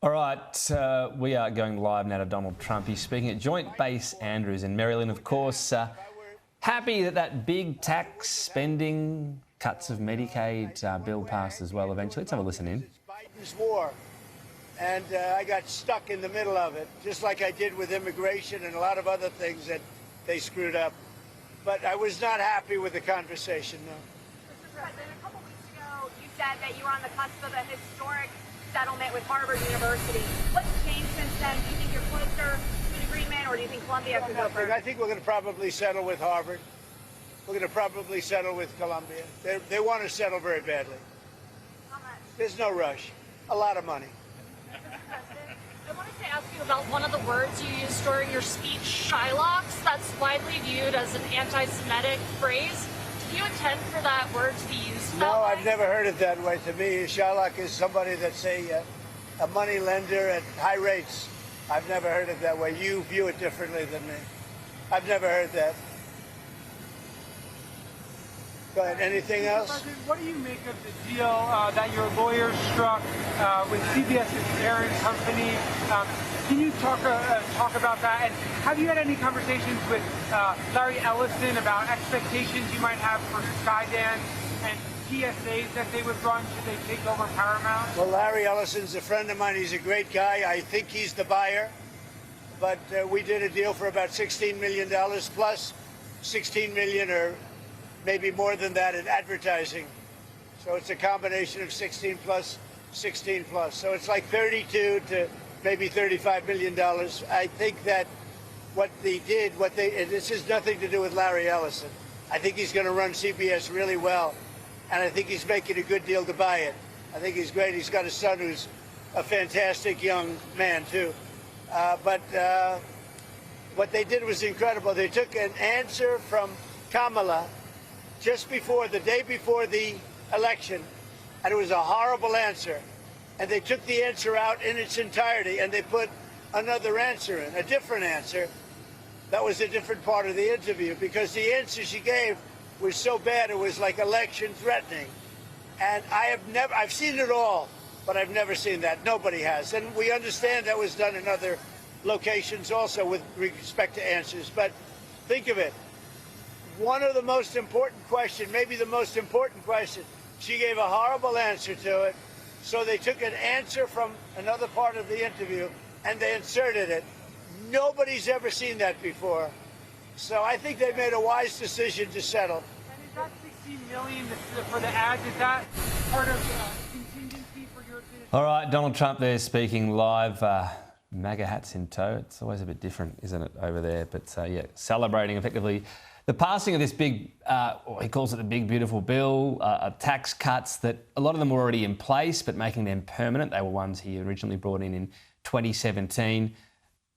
All right, we are going live now to Donald Trump. He's speaking at Joint Base Andrews in Maryland, of course. Happy that big tax spending, cuts of Medicaid bill passed as well eventually. Let's have a listen in. Biden's war, and I got stuck in the middle of it, just like I did with immigration and a lot of other things that they screwed up. But I was not happy with the conversation, no. Mr. President, a couple weeks ago, you said that you were on the cusp of a historic settlement with Harvard University. What's changed since then? Do you think you're closer to an agreement, or do you think Columbia could go first? I think we're going to probably settle with Harvard. We're going to probably settle with Columbia. They want to settle very badly. How much? There's no rush. A lot of money. Mr. President, I wanted to ask you about one of the words you used during your speech, Shylocks. That's widely viewed as an anti-Semitic phrase. Do you intend for that word to be used that way? No, I've never heard it that way. To me, Shylock is somebody that's a money lender at high rates. I've never heard it that way. You view it differently than me. I've never heard that. Go ahead. Anything else? President, what do you make of the deal that your lawyers struck with CBS's parent company? Can you talk about that? And have you had any conversations with Larry Ellison about expectations you might have for Skydance and PSAs that they would run should they take over Paramount? Well, Larry Ellison's a friend of mine. He's a great guy. I think he's the buyer. But we did a deal for about $16 million plus $16 million or maybe more than that in advertising. So it's a combination of 16 plus, 16 plus. So it's like 32 to maybe $35 million. I think that what they did, and this has nothing to do with Larry Ellison. I think he's going to run CBS really well. And I think he's making a good deal to buy it. I think he's great. He's got a son who's a fantastic young man, too. But what they did was incredible. They took an answer from Kamala just before, the day before the election, and it was a horrible answer. And they took the answer out in its entirety, and they put another answer in, a different answer. That was a different part of the interview, because the answer she gave was so bad, it was like election threatening. And I've seen it all, but I've never seen that. Nobody has. And we understand that was done in other locations also with respect to answers. But think of it. One of the most important questions, maybe the most important question, she gave a horrible answer to it. So they took an answer from another part of the interview and they inserted it. Nobody's ever seen that before. So I think they made a wise decision to settle. And is that $16 million for the ads? Is that part of contingency for your citizens? All right, Donald Trump there speaking live. MAGA hats in tow. It's always a bit different, isn't it, over there? But yeah, celebrating effectively the passing of this big, he calls it the big beautiful bill, tax cuts that a lot of them were already in place, but making them permanent. They were ones he originally brought in 2017.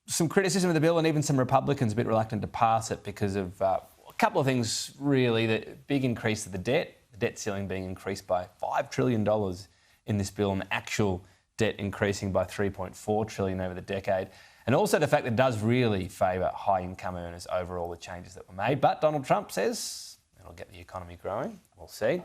Some criticism of the bill, and even some Republicans a bit reluctant to pass it because of a couple of things, really. The big increase of the debt ceiling being increased by $5 trillion in this bill, and the actual debt increasing by $3.4 trillion over the decade. And also the fact that it does really favour high-income earners over all the changes that were made. But Donald Trump says it'll get the economy growing. We'll see.